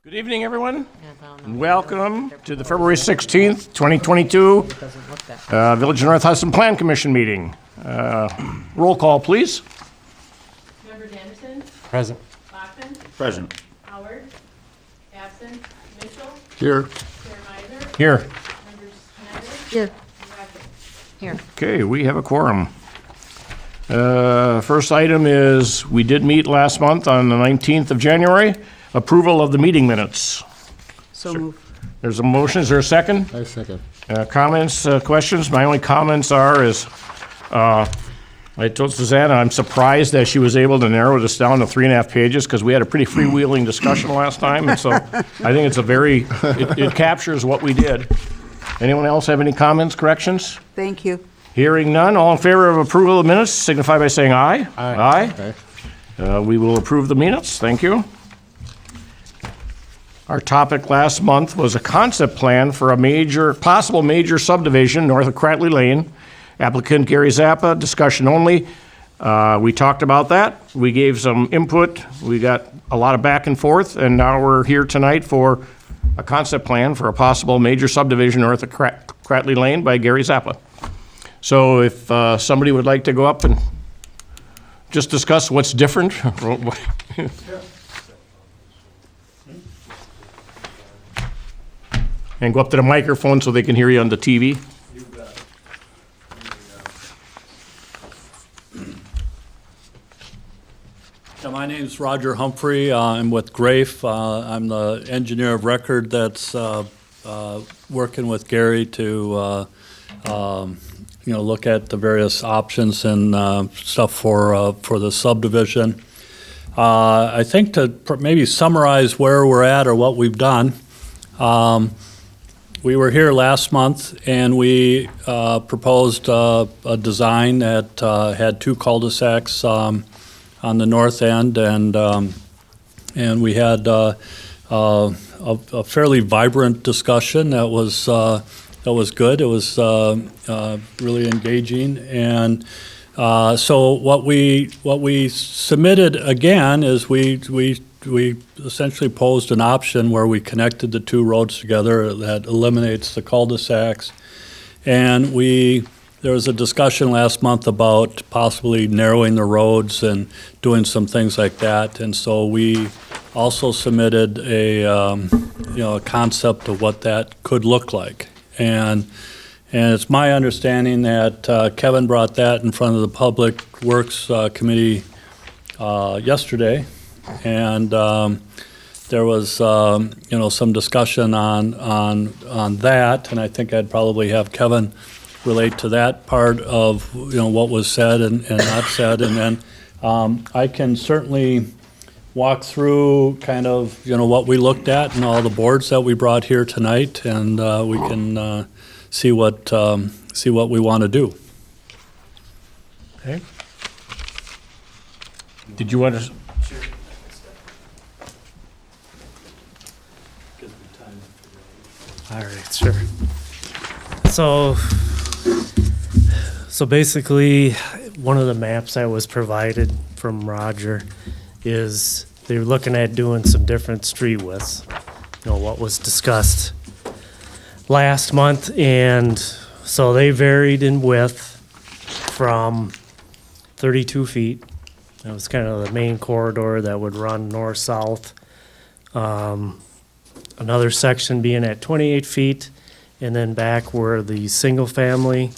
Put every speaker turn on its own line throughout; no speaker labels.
Good evening, everyone, and welcome to the February 16th, 2022 Village of North Hudson Plan Commission meeting. Roll call, please.
Member Dennison?
Present.
Bachman?
Present.
Howard? Absent. Mitchell?
Here.
Chair Miser?
Here.
Members Schneider?
Here.
Brackett?
Here.
Okay, we have a quorum. First item is, we did meet last month on the 19th of January. Approval of the meeting minutes.
So moved.
There's a motion. Is there a second?
I second.
Comments, questions? My only comments are I told Susanna I'm surprised that she was able to narrow this down to 3.5 pages because we had a pretty freewheeling discussion last time. And so I think it's it captures what we did. Anyone else have any comments, corrections?
Thank you.
Hearing none, all in favor of approval of minutes signify by saying aye.
Aye.
We will approve the minutes. Thank you. Our topic last month was a concept plan for a possible major subdivision north of Cratley Lane. Applicant Gary Zappa, discussion only. We talked about that. We gave some input. We got a lot of back and forth, and now we're here tonight for a concept plan for a possible major subdivision north of Cratley Lane by Gary Zappa. So if somebody would like to go up and just discuss what's different. And go up to the microphone so they can hear you on the TV.
You bet. Yeah, my name's Roger Humphrey. I'm with Grafe. I'm the engineer of record that's working with Gary to look at the various options and stuff for the subdivision. I think to maybe summarize where we're at or what we've done. We were here last month and we proposed a design that had two cul-de-sacs on the north end, and we had a fairly vibrant discussion that was good. It was really engaging, and so what we submitted again is we essentially posed an option where we connected the two roads together that eliminates the cul-de-sacs. And there was a discussion last month about possibly narrowing the roads and doing some things like that. And so we also submitted a concept of what that could look like. And it's my understanding that Kevin brought that in front of the Public Works Committee yesterday. And there was, some discussion on that, and I think I'd probably have Kevin relate to that part of, what was said and not said, and then I can certainly walk through kind of, what we looked at and all the boards that we brought here tonight, and we can see what we want to do.
Okay. Did you want to?
All right, sure. So basically, one of the maps that was provided from Roger is they're looking at doing some different street widths, what was discussed last month, and so they varied in width from 32 feet. That was kind of the main corridor that would run north-south. Another section being at 28 feet, and then back where the single family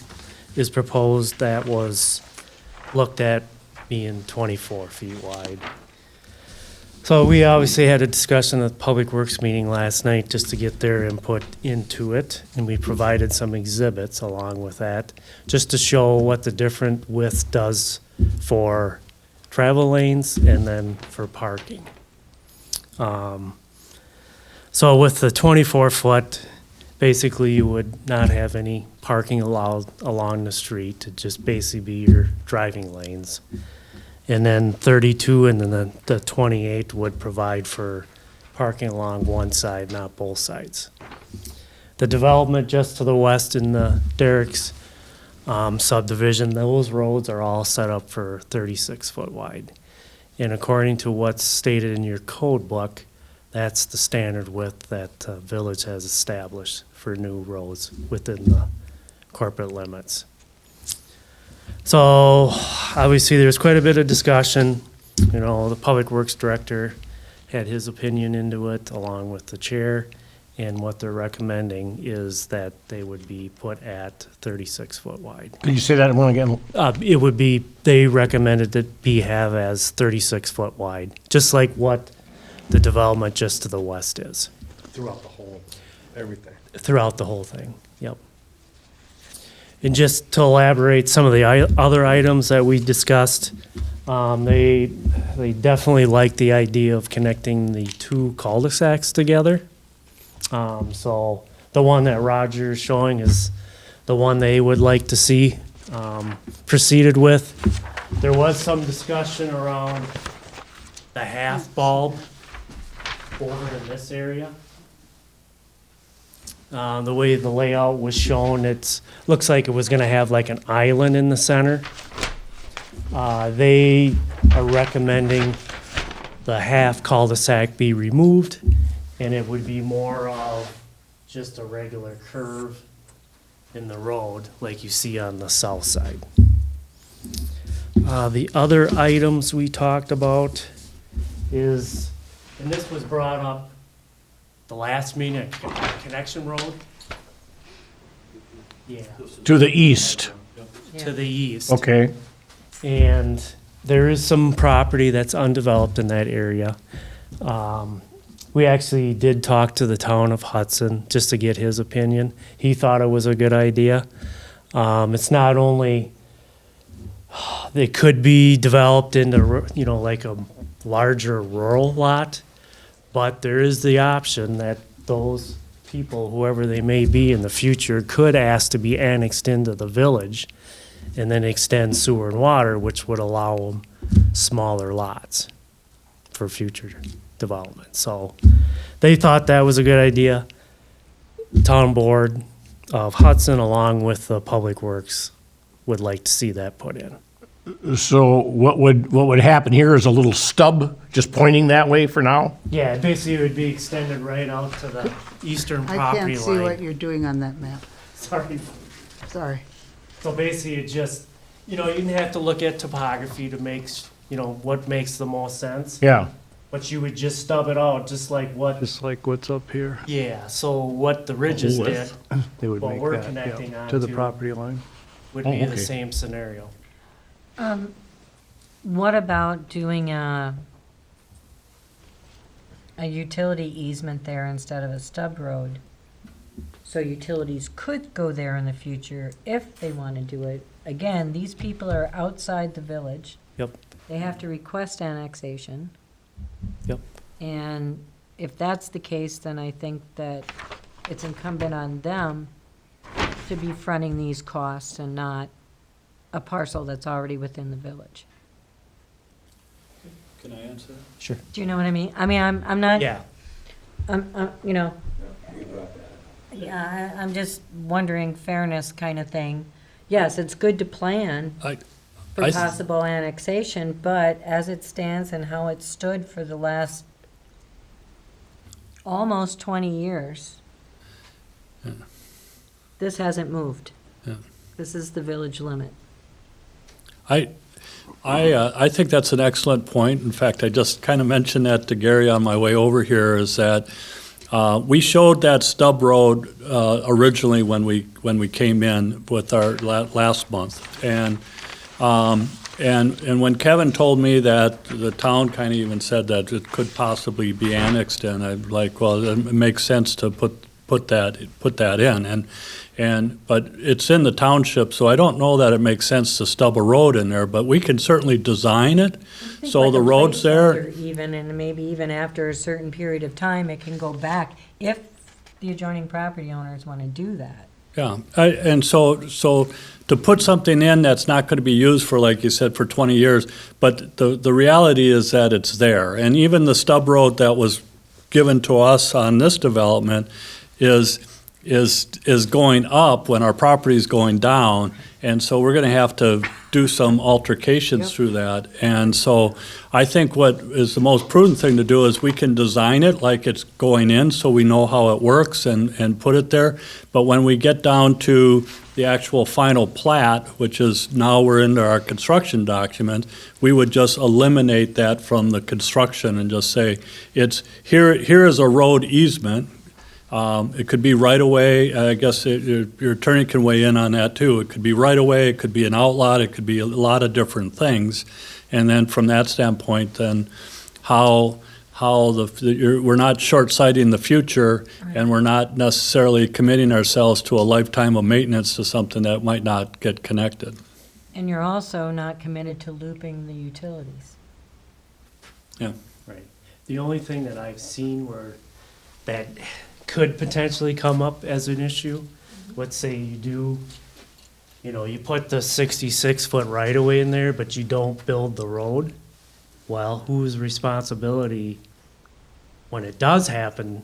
is proposed, that was looked at being 24 feet wide. So we obviously had a discussion at the Public Works meeting last night just to get their input into it, and we provided some exhibits along with that, just to show what the different width does for travel lanes and then for parking. So with the 24-foot, basically you would not have any parking allowed along the street. It'd just basically be your driving lanes. And then 32 and then the 28 would provide for parking along one side, not both sides. The development just to the west in the Derrick's subdivision, those roads are all set up for 36 foot wide. And according to what's stated in your code book, That's the standard width that village has established for new roads within the corporate limits. So obviously, there's quite a bit of discussion. You know, the Public Works Director had his opinion into it along with the chair. And what they're recommending is that they would be put at 36 foot wide.
Could you say that one again?
It would be, they recommended that be have as 36 foot wide, just like what the development just to the west is.
Throughout the whole, everything.
Throughout the whole thing, yep. And just to elaborate some of the other items that we discussed, they definitely like the idea of connecting the two cul-de-sacs together. So the one that Roger is showing is the one they would like to see proceeded with. There was some discussion around the half bulb over in this area. The way the layout was shown, looks like it was gonna have like an island in the center. They are recommending the half cul-de-sac be removed, and it would be more of just a regular curve in the road like you see on the south side. The other items we talked about is, and this was brought up the last meeting, a connection road. Yeah,
To the east.
to the east.
Okay.
And there is some property that's undeveloped in that area. We actually did talk to the town of Hudson just to get his opinion. He thought it was a good idea. It's not only, it could be developed into, you know, like a larger rural lot, but there is the option that those people, whoever they may be in the future, could ask to be annexed into the village and then extend sewer and water, which would allow them smaller lots for future development. So they thought that was a good idea. Town board of Hudson, along with the Public Works, would like to see that put in.
So what would happen here is a little stub just pointing that way for now?
Yeah, basically it would be extended right out to the eastern
I
property
can't see what
line.
you're doing on that map.
Sorry.
Sorry.
So basically it just, you know, you'd have to look at topography to make, you know, what makes the most sense.
Yeah.
But you would just stub it out, just like what,
Just like what's up here,
yeah, so what the ridges
Oh,
did
they would
What
make
we're
that,
connecting
yeah, to the
onto-
property line.
would
Oh,
be the
okay.
same scenario.
What about doing a utility easement there instead of a stub road? So utilities could go there in the future if they want to do it. Again, these people are outside the village.
Yep.
They have to request annexation.
Yep.
And if that's the case, then I think that it's incumbent on them to be fronting these costs and not a parcel that's already within the village.
Can I answer that?
Sure.
Do you know what I mean? I mean, I'm not.
Yeah,
You know. Yeah, I'm just wondering fairness kind of thing. Yes, it's good to plan for
I-
possible annexation, but as it stands and how it stood for the last almost 20 years, this hasn't moved.
Yeah.
This is the village limit.
I think that's an excellent point. In fact, I just kind of mentioned that to Gary on my way over here, is that we showed that stub road originally when we came in with our last month. And when Kevin told me that the town kind of even said that it could possibly be annexed in, I'm like, well, it makes sense to put that in. But it's in the township, so I don't know that it makes sense to stub a road in there, but we can certainly design it, so the road's there.
Even, and maybe even after a certain period of time, it can go back if the adjoining property owners want to do that.
Yeah, and so to put something in that's not going to be used for, like you said, for 20 years, but the reality is that it's there. And even the stub road that was given to us on this development is going up when our property is going down. And so we're going to have to do some altercations through that. And so I think what is the most prudent thing to do is we can design it like it's going in so we know how it works and put it there. But when we get down to the actual final plat, which is now we're into our construction document, we would just eliminate that from the construction and just say, it's, here is a road easement. It could be right away. I guess your attorney can weigh in on that too. It could be right away, it could be an outlot, it could be a lot of different things. And then from that standpoint, then how we're not short-sighting the future, and we're not necessarily committing ourselves to a lifetime of maintenance to something that might not get connected.
And you're also not committed to looping the utilities.
Right. The only thing that I've seen where that could potentially come up as an issue, let's say you do, you put the 66-foot right-of-way in there, but you don't build the road. Well, whose responsibility, when it does happen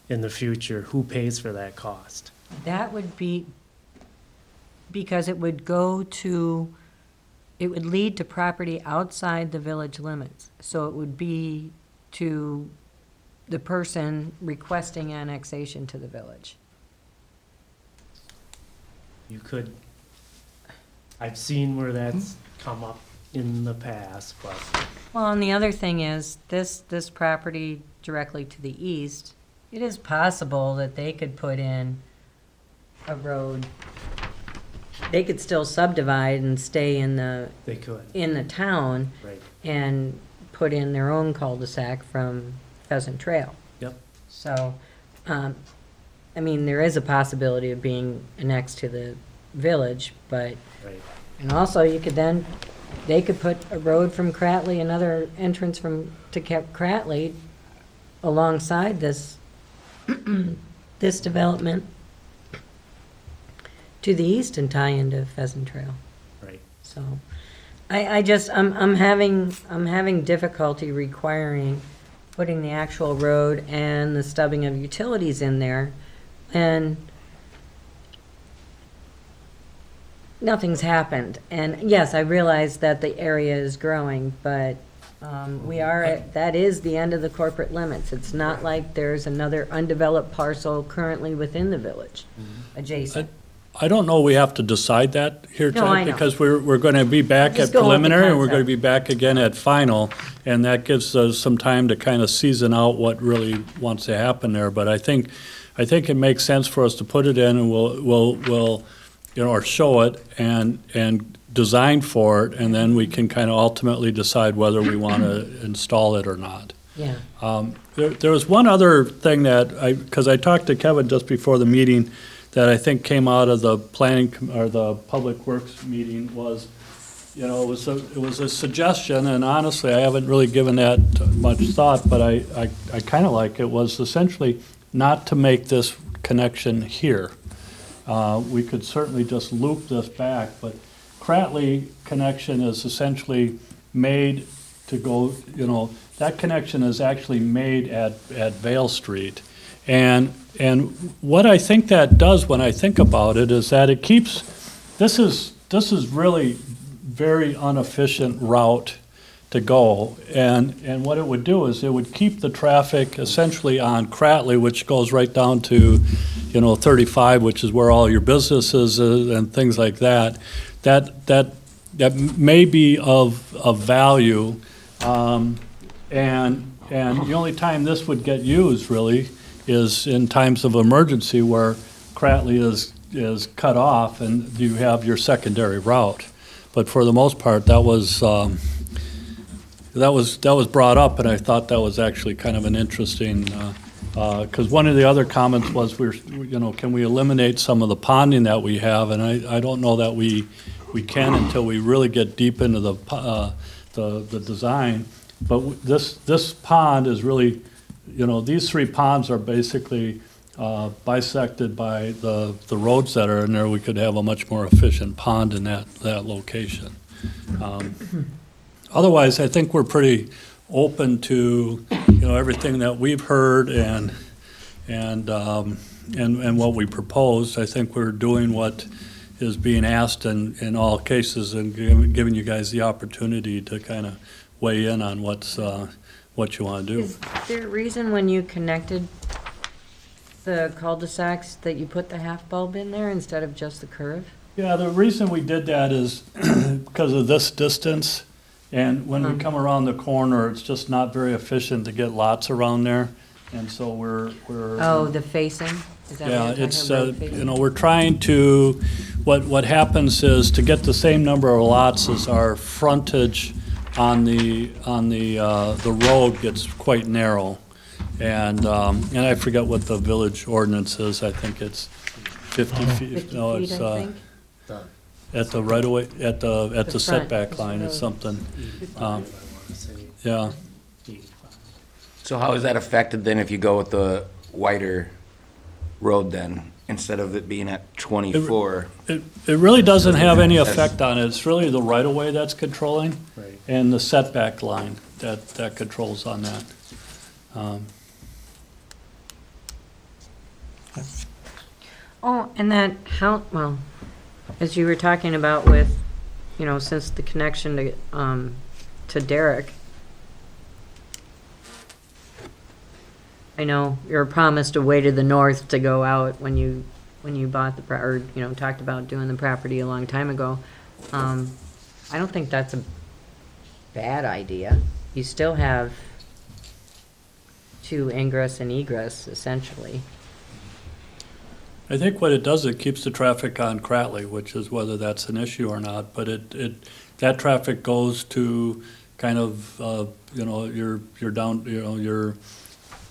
in the future, who pays for that cost?
That would be, because it would lead to property outside the village limits. So it would be to the person requesting annexation to the village.
You could, I've seen where that's come up in the past, but
Well, and the other thing is, this property directly to the east, it is possible that they could put in a road. They could still subdivide and stay in the
they could,
town
right?
and put in their own cul-de-sac from Pheasant Trail.
Yep.
So, I mean, there is a possibility of being annexed to the village, but,
Right.
and also you could then, they could put a road from Cratley, another entrance to Cratley alongside this, this development to the east and tie into Pheasant Trail.
Right.
So, I'm having difficulty requiring putting the actual road and the stubbing of utilities in there, and nothing's happened. And yes, I realize that the area is growing, but that is the end of the corporate limits. It's not like there's another undeveloped parcel currently within the village adjacent.
I don't know we have to decide that here
No, I
tonight,
know.
because we're going to be back
Just
at
go with the
preliminary, and we're going to
concept.
be back again at final, and that gives us some time to kind of season out what really wants to happen there. But I think it makes sense for us to put it in, and we'll or show it and design for it, and then we can kind of ultimately decide whether we want to install it or not.
Yeah.
There was one other thing because I talked to Kevin just before the meeting, that I think came out of the or the Public Works meeting was, it was a suggestion, and honestly, I haven't really given that much thought, but I kind of like it, was essentially not to make this connection here. We could certainly just loop this back, but Cratley connection is essentially made to go, that connection is actually made at Vale Street. And what I think that does when I think about it is that it keeps, this is really very inefficient route to go. And what it would do is it would keep the traffic essentially on Cratley, which goes right down to, 35, which is where all your businesses is and things like that. That may be of value. And the only time this would get used really is in times of emergency where Cratley is cut off and you have your secondary route. But for the most part, that was brought up, and I thought that was actually kind of an interesting, because one of the other comments was can we eliminate some of the ponding that we have, and I don't know that we can until we really get deep into the design. But this pond is really, these three ponds are basically bisected by the roads that are in there. We could have a much more efficient pond in that location. Otherwise, I think we're pretty open to, everything that we've heard and what we proposed. I think we're doing what is being asked in all cases, and giving you guys the opportunity to kind of weigh in on what you want to do.
Is there a reason when you connected the cul-de-sacs that you put the half bulb in there instead of just the curve?
Yeah, the reason we did that is because of this distance, and when we come around the corner, it's just not very efficient to get lots around there, and so we're.
Oh, the facing? Is that what
Yeah,
you're talking
it's,
about, facing?
we're trying to, what happens is to get the same number of lots as our frontage on the road gets quite narrow. And I forget what the village ordinance is, I think it's 50 feet.
50
No,
feet,
it's,
I think?
at the right of way, at the
front,
setback
it's
line, it's
road.
something. Yeah.
So how is that affected then if you go with the wider road then, instead of it being at 24?
It really doesn't have any effect on it. It's really the right-of-way that's controlling,
Right.
and the setback line that controls on that.
Oh, and that, well, as you were talking about with, since the connection to Derek, I know you're promised a way to the north to go out when you bought talked about doing the property a long time ago. I don't think that's a bad idea. You still have two ingress and egress, essentially.
I think what it does, it keeps the traffic on Cratley, which is whether that's an issue or not, but that traffic goes to kind of, your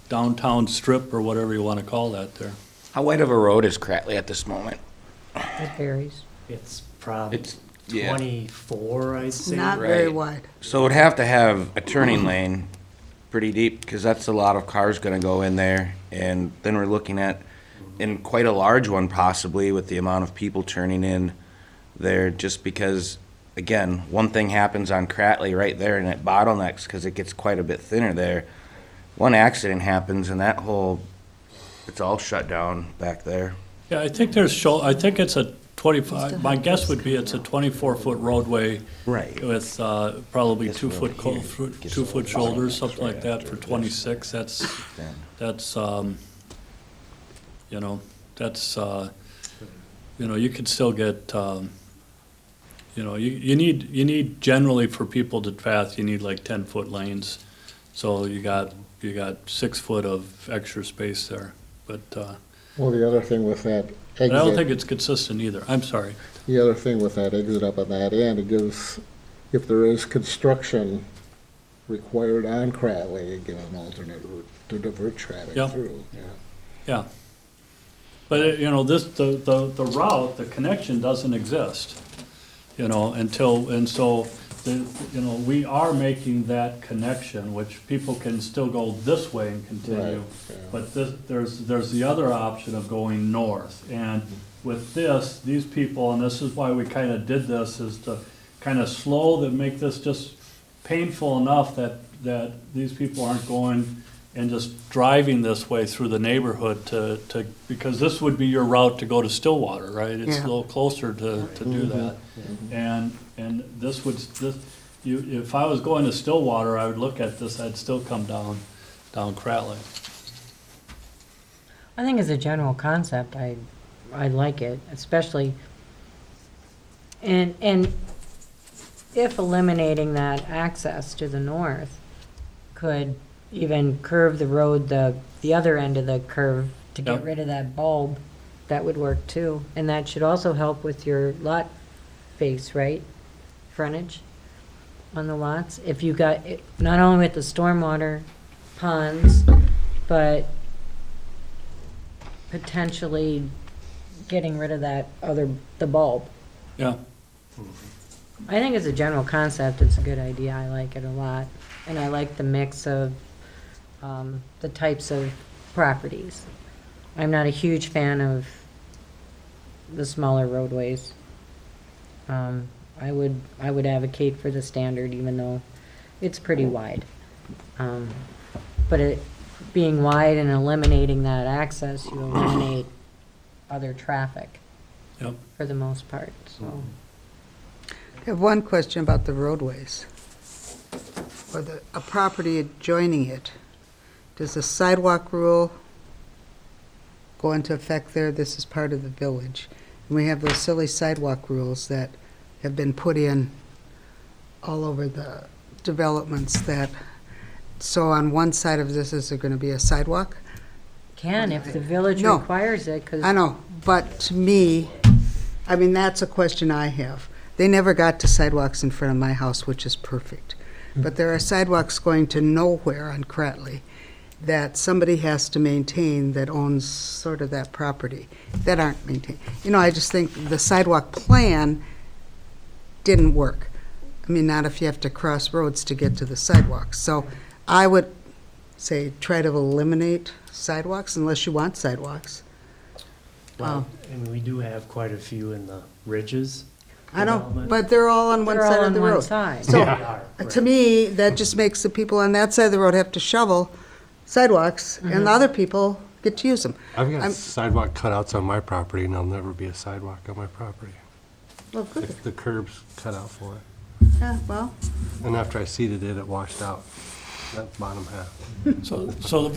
downtown strip or whatever you want to call that there.
How wide of a road is Cratley at this moment?
It varies.
It's probably
It's, yeah.
24, I'd say.
Not very
Right.
wide.
So it'd have to have a turning lane pretty deep, because that's a lot of cars gonna go in there. And then we're looking at, in quite a large one possibly, with the amount of people turning in there, just because, again, one thing happens on Cratley right there and it bottlenecks because it gets quite a bit thinner there. One accident happens and it's all shut down back there.
Yeah, I think it's a 25, my guess would be it's a 24-foot roadway
Right.
with probably
Guess
2
we're
foot,
over here. Guess
2
we're
foot
bottlenecks
shoulders, something
right
like that
after
for
this.
26.
Then.
You could still get, you need generally for people to pass, you need like 10-foot lanes. So you got 6 foot of extra space there, but
Well, the other thing with that
I don't think
exit,
it's consistent either. I'm sorry.
the other thing with that exit up on that end, it gives, if there is construction required on Cratley, it gives an alternate route to divert traffic
Yeah.
through. Yeah.
Yeah. But, the route, the connection doesn't exist, we are making that connection, which people can still go this way and continue.
Right, yeah.
But there's the other option of going north. And with these people, and this is why we kind of did this, is to kind of make this just painful enough that these people aren't going and just driving this way through the neighborhood because this would be your route to go to Stillwater, right? It's a
Yeah.
little closer to do that. And if I was going to Stillwater, I would look at this, I'd still come down Cratley.
I think as a general concept, I like it, especially, and if eliminating that access to the north could even curve the road, the other end of the curve to get
Yep.
rid of that bulb, that would work too. And that should also help with your lot face, right? Frontage on the lots. If you got, not only with the stormwater ponds, but potentially getting rid of the bulb.
Yeah.
I think as a general concept, it's a good idea. I like it a lot. And I like the mix of the types of properties. I'm not a huge fan of the smaller roadways. I would advocate for the standard, even though it's pretty wide. But it being wide and eliminating that access, you eliminate other traffic.
Yep.
for the most part, so.
I have one question about the roadways. Or a property adjoining it. Does the sidewalk rule go into effect there? This is part of the village. And we have those silly sidewalk rules that have been put in all over the developments that, so on one side of this, is there going to be a sidewalk?
Can, if the village
No.
requires it, because.
I know, but to me, I mean, that's a question I have. They never got to sidewalks in front of my house, which is perfect. But there are sidewalks going to nowhere on Cratley that somebody has to maintain that owns sort of that property, that aren't maintained. You know, I just think the sidewalk plan didn't work. I mean, not if you have to cross roads to get to the sidewalks. So I would say try to eliminate sidewalks unless you want sidewalks.
Well, and we do have quite a few in the ridges.
I know,
development.
but they're all on one
They're all
side of
on
the
one
road.
side.
So,
They are,
to
right.
me, that just makes the people on that side of the road have to shovel sidewalks, and the other people get to use them.
I've got
I'm-
sidewalk cutouts on my property, and there'll never be a sidewalk on my property.
Well, good.
If the curb's cut out for it.
Yeah, well,
And after I seeded it, it washed out, that bottom half.
So the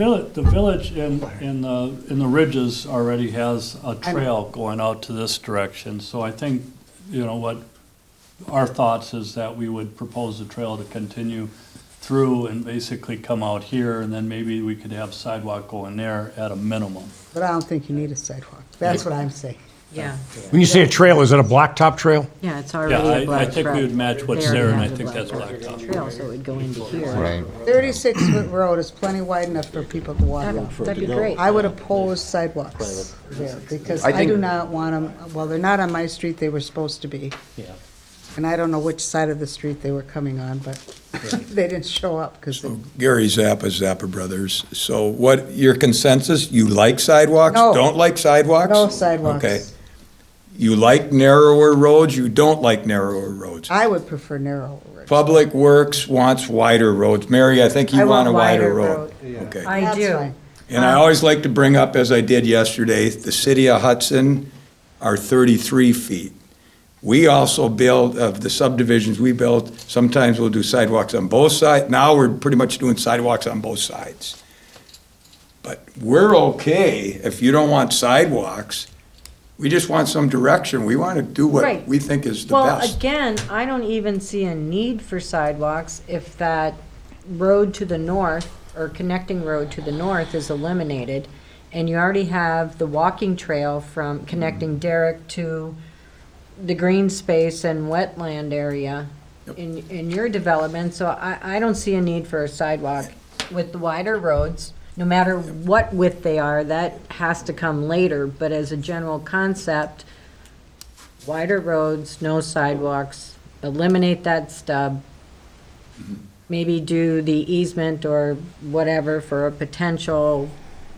village in the ridges already has a trail going out to this direction. So I think, what our thoughts is that we would propose the trail to continue through and basically come out here, and then maybe we could have sidewalk going there at a minimum.
but I don't think you need a sidewalk. That's what I'm saying.
Yeah,
When you say a trail, is it a blacktop trail?
yeah, it's
Yeah,
already a black
I think we would match what's
They already
there, and I
have the
think that's
black
blacktop.
trail, so it would go into here.
Right.
36-foot road is plenty wide enough for people to walk on.
That'd be great.
I would oppose sidewalks there, because
I
I do
think-
not want them, well, they're not on my street, they were supposed to be.
Yeah.
And I don't know which side of the street they were coming on, but they didn't show up, because they.
Gary Zappa Brothers. So what, your consensus, you like sidewalks?
No.
Don't like sidewalks?
No sidewalks.
Okay. You like narrower roads, you don't like narrower roads?
I would prefer narrow roads.
Public Works wants wider roads. Mary, I think
I
you want a
wider
wider road. Okay.
I
That's
do.
fine.
And I always like to bring up, as I did yesterday, the city of Hudson are 33 feet. We also build, of the subdivisions we build, sometimes we'll do sidewalks on both sides. Now we're pretty much doing sidewalks on both sides. But we're okay if you don't want sidewalks. We just want some direction. We want to do what
Right.
we think is the
Well,
best.
again, I don't even see a need for sidewalks if that road to the north, or connecting road to the north is eliminated, and you already have the walking trail from connecting Derrick to the green space and wetland area in your development, so I don't see a need for a sidewalk. With the wider roads, no matter what width they are, that has to come later, but as a general concept, wider roads, no sidewalks, eliminate that stub, maybe do the easement or whatever for a potential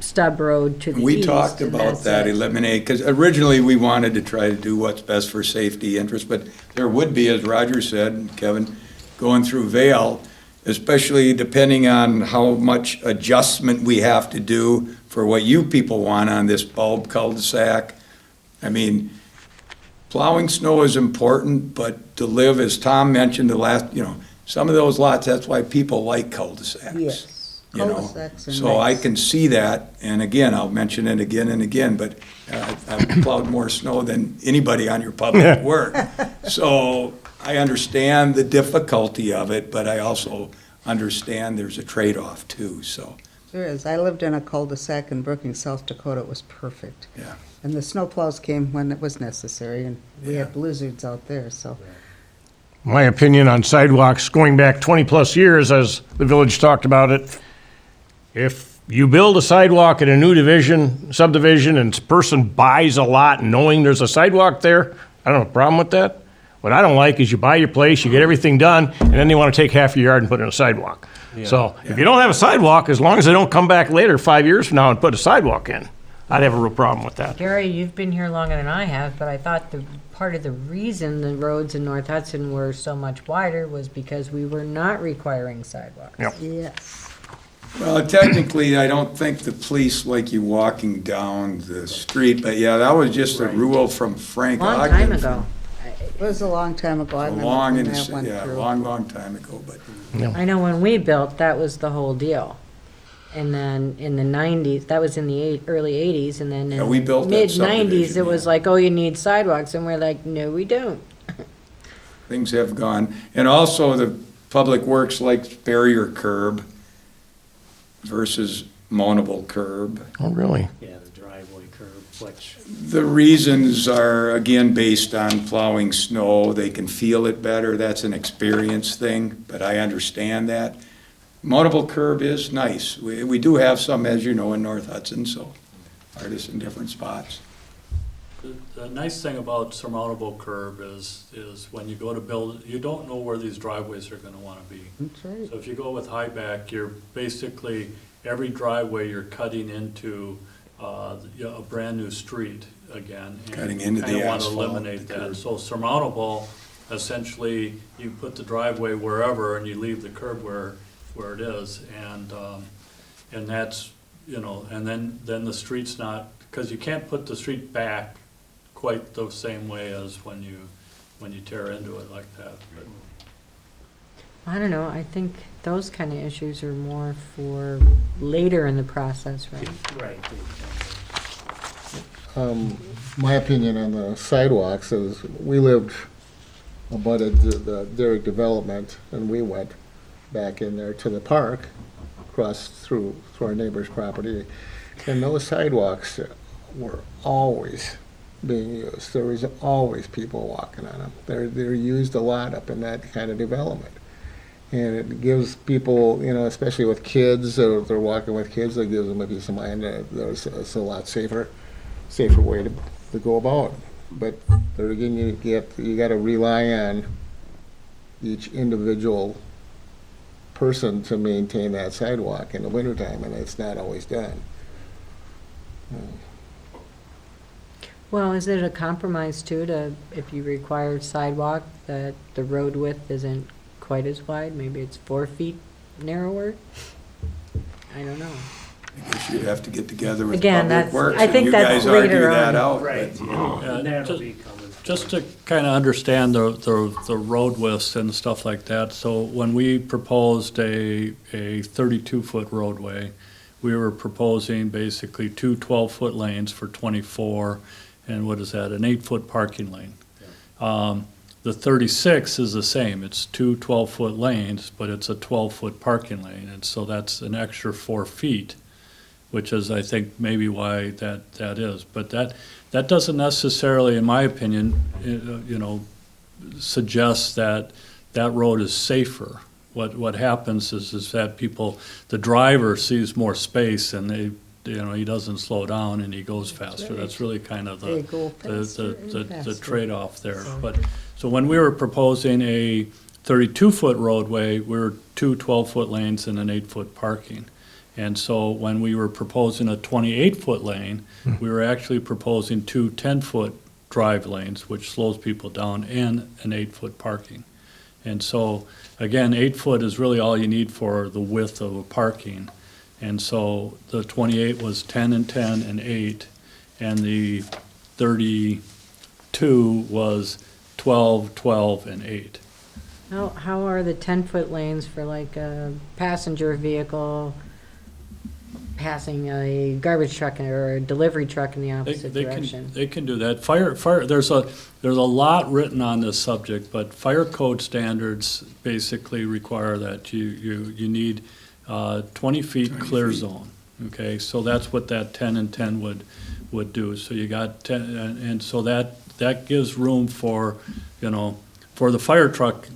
stub road to the east.
We talked
and
about
that's
that,
it.
eliminate, because originally we wanted to try to do what's best for safety interest, but there would be, as Roger said, and Kevin, going through Vale, especially depending on how much adjustment we have to do for what you people want on this bulb cul-de-sac. I mean, plowing snow is important, but to live, as Tom mentioned, some of those lots, that's why people like cul-de-sacs.
Yes.
You know,
Cul-de-sacs are
so I
nice.
can see that, and again, I'll mention it again and again, but I've plowed more snow than anybody on your public work. So I understand the difficulty of it, but I also understand there's a trade-off too, so,
There is. I lived in a cul-de-sac in Brookings, South Dakota. It was perfect.
yeah.
And the snowplows came when it was necessary, and we
Yeah.
had blizzards out there, so.
My opinion on sidewalks, going back 20-plus years, as the village talked about it, if you build a sidewalk in a new subdivision, and a person buys a lot knowing there's a sidewalk there, I don't have a problem with that. What I don't like is you buy your place, you get everything done, and then they want to take half your yard and put in a sidewalk. So if you don't have a sidewalk, as long as they don't come back later, 5 years from now, and put a sidewalk in, I'd have a real problem with that.
Gary, you've been here longer than I have, but I thought part of the reason the roads in North Hudson were so much wider was because we were not requiring sidewalks.
Yep.
Yes.
Well, technically, I don't think the police like you walking down the street, but yeah, that was just a rule from Frank
Long
Ogden.
time ago.
It was a long time ago. I
A
remember
long,
when that went
yeah,
through.
long time ago, but
I know when we built, that was the whole deal. And then in the 90s, that was in the early 80s, and then
Yeah, we built
in
that
mid-90s,
subdivision,
it was
yeah.
like, oh, you need sidewalks, and we're like, no, we don't.
things have gone. And also, the Public Works likes barrier curb versus mountable curb.
Oh, really?
Yeah, the driveway curb, which,
The reasons are, again, based on plowing snow. They can feel it better. That's an experience thing, but I understand that. Mountable curb is nice. We do have some, as you know, in North Hudson, so artists in different spots.
The nice thing about surmountable curb is when you go to build, you don't know where these driveways are gonna wanna be.
That's right.
So if you go with high back, you're basically, every driveway you're cutting into a brand-new street again. and
Cutting into the
You kinda wanna
asphalt,
eliminate
the
that.
curb.
So surmountable, essentially, you put the driveway wherever and you leave the curb where it is. And that's, and then the street's not, because you can't put the street back quite the same way as when you tear into it like that.
I don't know, I think those kind of issues are more for later in the process, right?
right.
My opinion on the sidewalks is, we lived abutted the Derrick development, and we went back in there to the park, across through our neighbor's property, and those sidewalks were always being used. There was always people walking on them. They're used a lot up in that kind of development. And it gives people, especially with kids, or if they're walking with kids, it gives them a peace of mind that it's a lot safer way to go about. But there again, you got to rely on each individual person to maintain that sidewalk in the wintertime, and it's not always done.
Well, is it a compromise too, if you require sidewalk, that the road width isn't quite as wide? Maybe it's 4 feet narrower? I don't know.
I guess you'd have to get together with
Again,
Public
that's-
Works,
I think
and you
that's
guys argue
later
that
on.
out.
Right,
but-
yeah, and that'll
just-
be coming.
Just to kind of understand the road widths and stuff like that, so when we proposed a 32-foot roadway, we were proposing basically two 12-foot lanes for 24, and what is that, an 8-foot parking lane. The 36 is the same, it's two 12-foot lanes, but it's a 12-foot parking lane, and so that's an extra 4 feet, which is, I think, maybe why that is. But that doesn't necessarily, in my opinion, suggest that road is safer. What happens is that the driver sees more space and he doesn't slow down and he goes faster. That's really kind of
They go faster
the
and faster.
trade-off there. So when we were proposing a 32-foot roadway, we were two 12-foot lanes and an 8-foot parking. And so when we were proposing a 28-foot lane, we were actually proposing two 10-foot drive lanes, which slows people down, and an 8-foot parking. And so, again, 8 foot is really all you need for the width of a parking. And so the 28 was 10 and 10 and 8, and the 32 was 12, 12, and 8.
How are the 10-foot lanes for like a passenger vehicle passing a garbage truck or a delivery truck in the opposite direction?
They can do that. Fire, there's a lot written on this subject, but fire code standards basically require that you need 20 feet clear zone. Okay, so that's what that 10 and 10 would do. So you got 10, and so that gives room for, for the fire truck,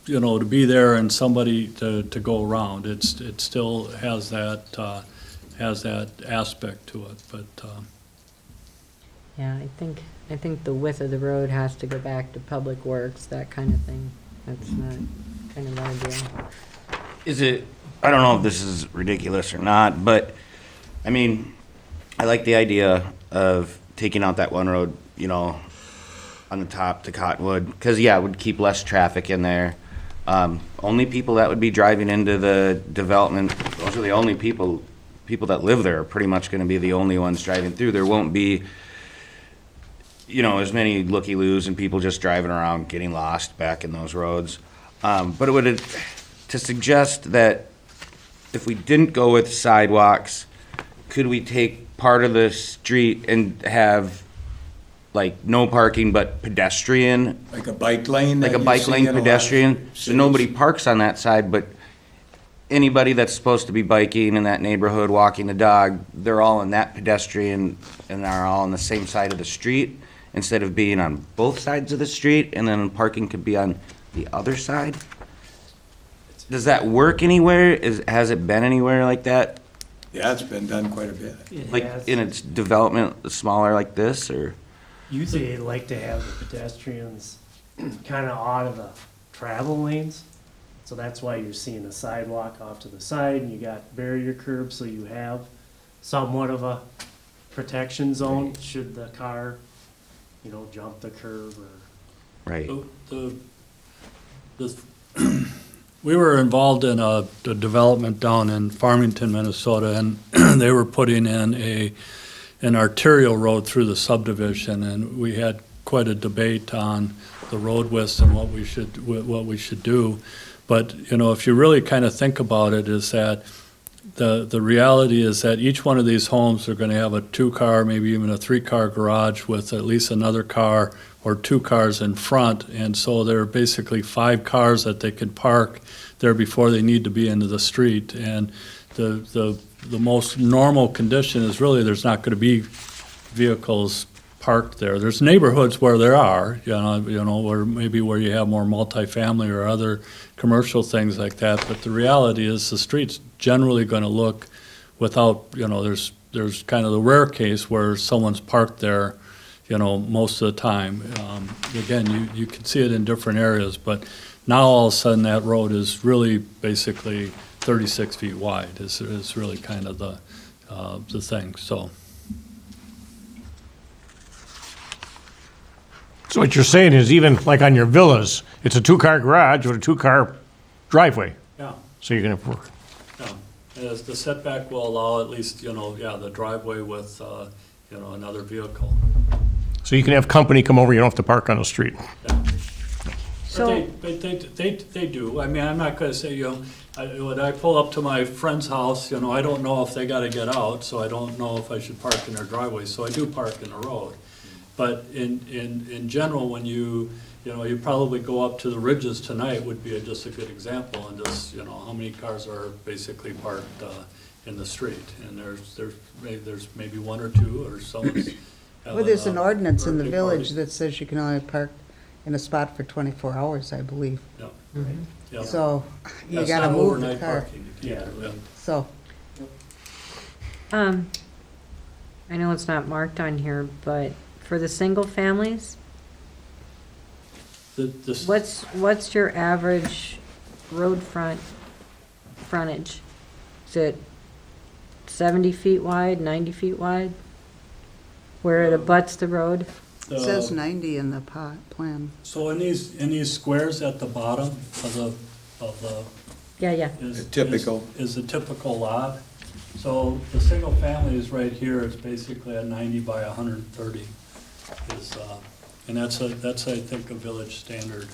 to be there and somebody to go around. It still has that aspect to it, but,
Yeah, I think the width of the road has to go back to Public Works, that kind of thing. That's not kind of our deal.
Is it, I don't know if this is ridiculous or not, but, I mean, I like the idea of taking out that one road, on the top to Cottonwood, because, yeah, it would keep less traffic in there. Only people that would be driving into the development those are the only people that live there are pretty much gonna be the only ones driving through. There won't be, as many looky-loos and people just driving around getting lost back in those roads. But it would, to suggest that if we didn't go with sidewalks, could we take part of the street and have, like, no parking but pedestrian?
Like a bike lane?
Like
that
a
you
bike
see
lane
in a lot of
pedestrian, so
cities?
nobody parks on that side, but anybody that's supposed to be biking in that neighborhood, walking the dog, they're all in that pedestrian and are all on the same side of the street, instead of being on both sides of the street, and then parking could be on the other side? Does that work anywhere? Has it been anywhere like that?
Yeah, it's been done quite a bit.
Like in its development, smaller like this, or?
Usually they like to have the pedestrians kind of out of the travel lanes. So that's why you're seeing a sidewalk off to the side, and you got barrier curbs, so you have somewhat of a protection zone should the car, jump the curb or.
Right.
We were involved in a development down in Farmington, Minnesota, and they were putting in an arterial road through the subdivision, and we had quite a debate on the road widths and what we should do. But, if you really kind of think about it, is that the reality is that each one of these homes are going to have a 2-car, maybe even a 3-car garage with at least another car or 2 cars in front. And so there are basically 5 cars that they can park there before they need to be into the street. And the most normal condition is really there's not going to be vehicles parked there. There's neighborhoods where there are, where you have more multifamily or other commercial things like that. But the reality is the street's generally going to look without, there's kind of the rare case where someone's parked there, most of the time. Again, you can see it in different areas, but now all of a sudden that road is really basically 36 feet wide is really kind of the thing, so.
So what you're saying is even like on your villas, it's a 2-car garage with a 2-car driveway.
Yeah.
So you're gonna,
Yeah, as the setback will allow at least, the driveway with, another vehicle.
so you can have company come over, you don't have to park on the street.
Yeah.
So-
But they do. I mean, I'm not gonna say, when I pull up to my friend's house, I don't know if they gotta get out, so I don't know if I should park in their driveway, so I do park in the road. But in general, when you probably go up to the ridges tonight would be just a good example, and just, how many cars are basically parked in the street, and there's maybe 1 or 2, or someone's
Well, there's an ordinance in the
birthday
village
party.
that says you can only park in a spot for 24 hours, I believe.
Yeah. Yeah.
So you
That's
gotta
not
move the
overnight
car.
parking. You can't do that.
So,
I know it's not marked on here, but for the single families, what's your average road frontage? Is it 70 feet wide, 90 feet wide? Where it abuts the road?
it says 90 in the plan.
So in these squares at the bottom of the
Yeah.
is
Typical.
is a typical lot. So the single family is right here, it's basically a 90 by 130 and that's I think a village standard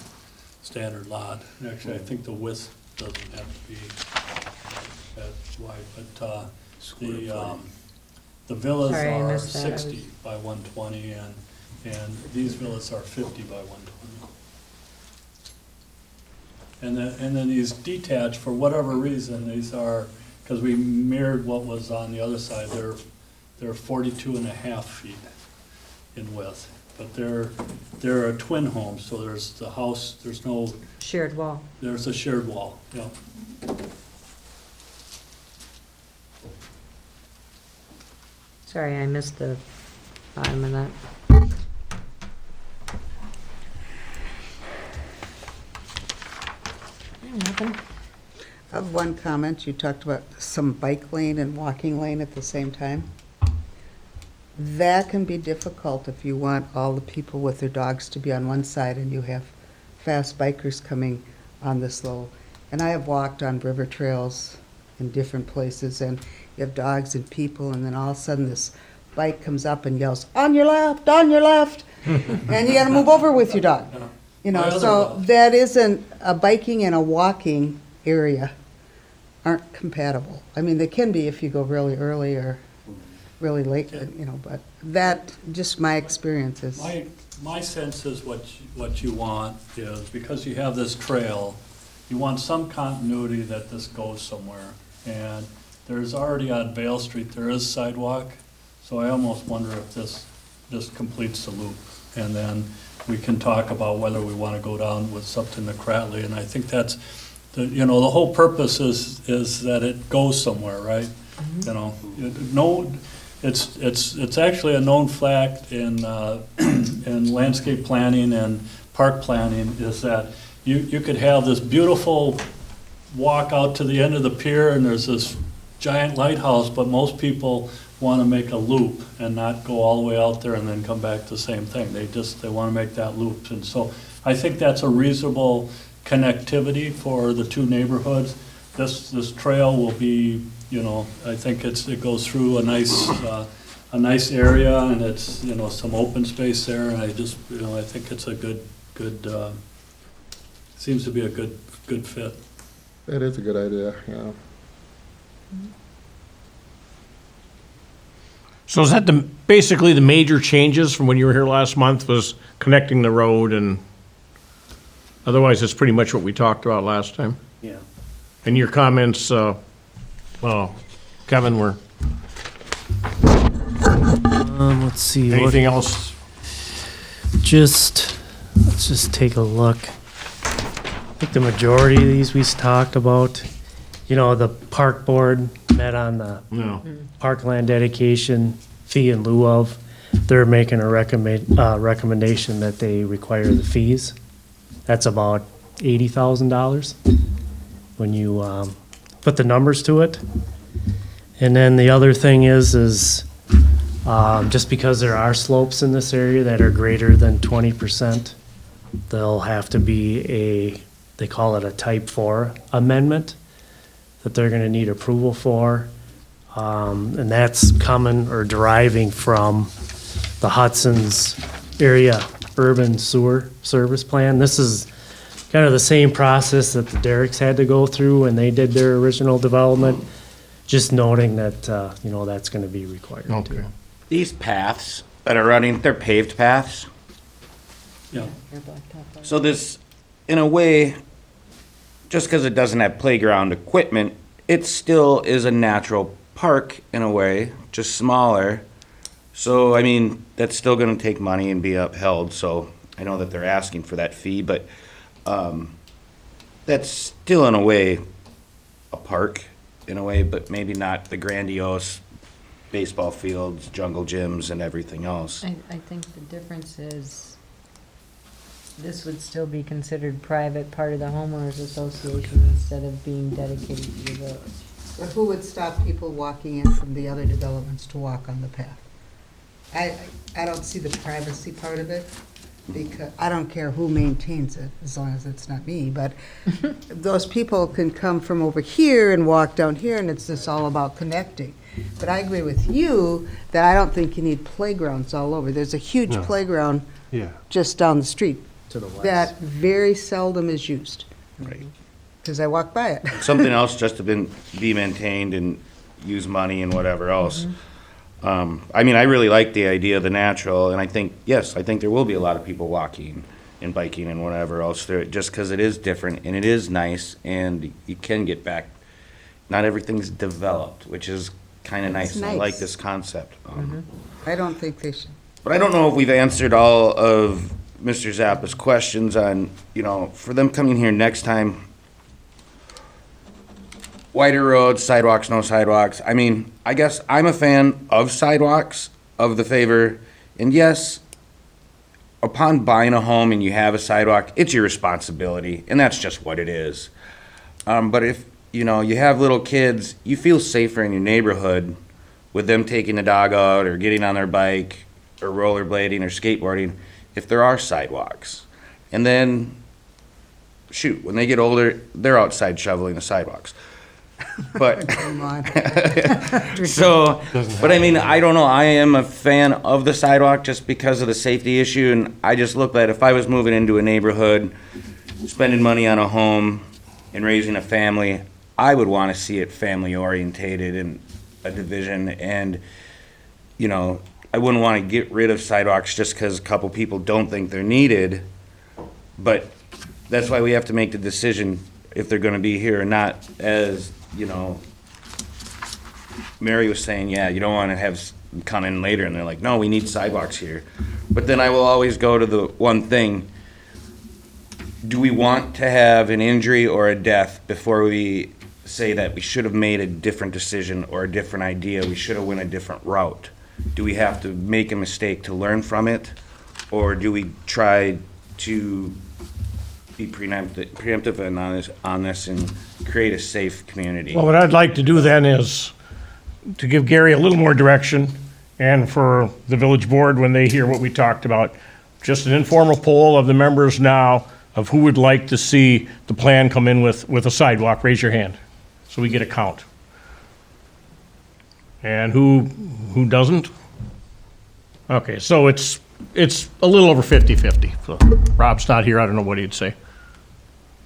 lot. And actually, I think the width doesn't have to be that wide, but the villas
Sorry, I
are
missed that. I was-
60 by 120 and these villas are 50 by 120. And then these detached, for whatever reason, these are, because we mirrored what was on the other side, they're 42 and a half feet in width. But they're a twin home, so there's the house,
Shared wall.
there's a shared wall, yeah.
Sorry, I missed the bottom of that. Nothing.
I have one comment. You talked about some bike lane and walking lane at the same time. That can be difficult if you want all the people with their dogs to be on one side and you have fast bikers coming on this little. And I have walked on river trails in different places, and you have dogs and people, and then all of a sudden this bike comes up and yells, on your left, and you gotta move over with your dog. You
My
know,
other
so
dog.
that isn't, a biking and a walking area aren't compatible. I mean, they can be if you go really early or really late, but that, just my experience is.
My sense is what you want is, because you have this trail, you want some continuity that this goes somewhere. And there's already on Vale Street, there is sidewalk, so I almost wonder if this just completes the loop. And then we can talk about whether we want to go down with something to Cratley. And I think that's, the whole purpose is that it goes somewhere, right? It's actually a known fact in landscape planning and park planning is that you could have this beautiful walk out to the end of the pier and there's this giant lighthouse, but most people want to make a loop and not go all the way out there and then come back to the same thing. They want to make that loop. And so I think that's a reasonable connectivity for the two neighborhoods. This trail will be, I think it goes through a nice area and it's, some open space there. And I just, I think it's a good, seems to be a good fit.
That is a good idea, yeah.
So is that basically the major changes from when you were here last month was connecting the road, and otherwise it's pretty much what we talked about last time?
Yeah.
And your comments, Kevin, were,
Let's see.
anything else?
Let's just take a look. I think the majority of these we talked about. The park board met on the
No.
Parkland Dedication Fee in lieu of. They're making a recommendation that they require the fees. That's about $80,000 when you put the numbers to it. And then the other thing is just because there are slopes in this area that are greater than 20%, there'll have to be they call it a type 4 amendment that they're gonna need approval for. And that's coming or deriving from the Hudson's area urban sewer service plan. This is kind of the same process that the Derricks had to go through when they did their original development, just noting that, that's gonna be required
Okay.
too.
These paths that are running, they're paved paths.
Yeah.
So this, in a way, just because it doesn't have playground equipment, it still is a natural park in a way, just smaller. So, I mean, that's still going to take money and be upheld. So I know that they're asking for that fee, but that's still in a way a park in a way, but maybe not the grandiose baseball fields, jungle gyms, and everything else.
I think the difference is this would still be considered private part of the homeowners association instead of being dedicated to the village.
But who would stop people walking in from the other developments to walk on the path? I don't see the privacy part of it, because I don't care who maintains it, as long as it's not me, but those people can come from over here and walk down here, and it's just all about connecting. But I agree with you that I don't think you need playgrounds all over. There's a huge
No.
playground
Yeah.
just down the street
To the west.
that very seldom is used,
Right.
because I walk by it.
Something else just to be maintained and use money and whatever else. I mean, I really like the idea of the natural, and I think there will be a lot of people walking and biking and whatever else there, just because it is different and it is nice, and you can get back. Not everything's developed, which is kind of nice. I like
nice.
this concept.
I don't think they should.
But I don't know if we've answered all of Mr. Zappa's questions on, for them coming here next time. Wider roads, sidewalks, no sidewalks. I mean, I guess I'm a fan of sidewalks, of the favor. And yes, upon buying a home and you have a sidewalk, it's your responsibility. And that's just what it is. But if, you have little kids, you feel safer in your neighborhood with them taking the dog out or getting on their bike or rollerblading or skateboarding if there are sidewalks. And then, shoot, when they get older, they're outside shoveling the sidewalks. But,
Come on.
so, but I mean, I don't know, I am a fan of the sidewalk just because of the safety issue, and I just looked at if I was moving into a neighborhood, spending money on a home and raising a family, I would want to see it family orientated and a division, and, you know, I wouldn't want to get rid of sidewalks just because a couple people don't think they're needed, but that's why we have to make the decision if they're gonna be here or not, as, you know, Mary was saying, yeah, you don't want to have them come in later and they're like, no, we need sidewalks here. But then I will always go to the one thing, do we want to have an injury or a death before we say that we should have made a different decision or a different idea, we should have went a different route? Do we have to make a mistake to learn from it? Or do we try to be preemptive on this and create a safe community?
Well, what I'd like to do then is to give Gary a little more direction, and for the village board, when they hear what we talked about, just an informal poll of the members now of who would like to see the plan come in with a sidewalk. Raise your hand, so we get a count. And who doesn't? Okay, so it's a little over 50-50. So Rob's not here, I don't know what he'd say.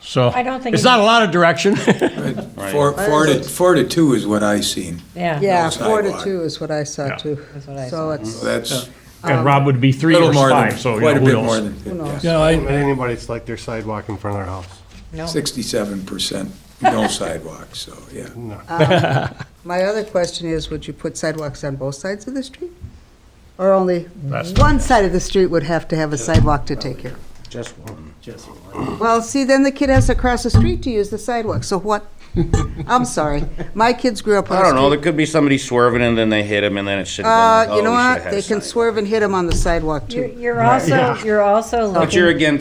So,
I don't think
it's
it-
not a lot of direction.
4-2 is what I seen.
Yeah.
Yeah,
No
4 to
sidewalk.
2 is what I saw
Yeah.
too.
That's what I
So
saw.
it's,
That's
And Rob would be
a
3
little
or
more than,
5, so you
quite
know,
a
who
bit more
knows?
than,
who knows?
You know,
Let anybody select their sidewalk in front of their house.
No.
67% no sidewalks, so, yeah.
My other question is, would you put sidewalks on both sides of the street? Or only
That's-
one side of the street would have to have a sidewalk to take care of?
Just one.
Well, see, then the kid has to cross the street to use the sidewalk, so what? I'm sorry. My kids grew up on
I
a
don't know, there
street.
could be somebody swerving and then they hit him and then it should have been like,
You know
oh, we
what?
should have had
They
a
can
sidewalk.
swerve and hit them on the sidewalk
You're
too.
you're also, you're also
But you're
looking,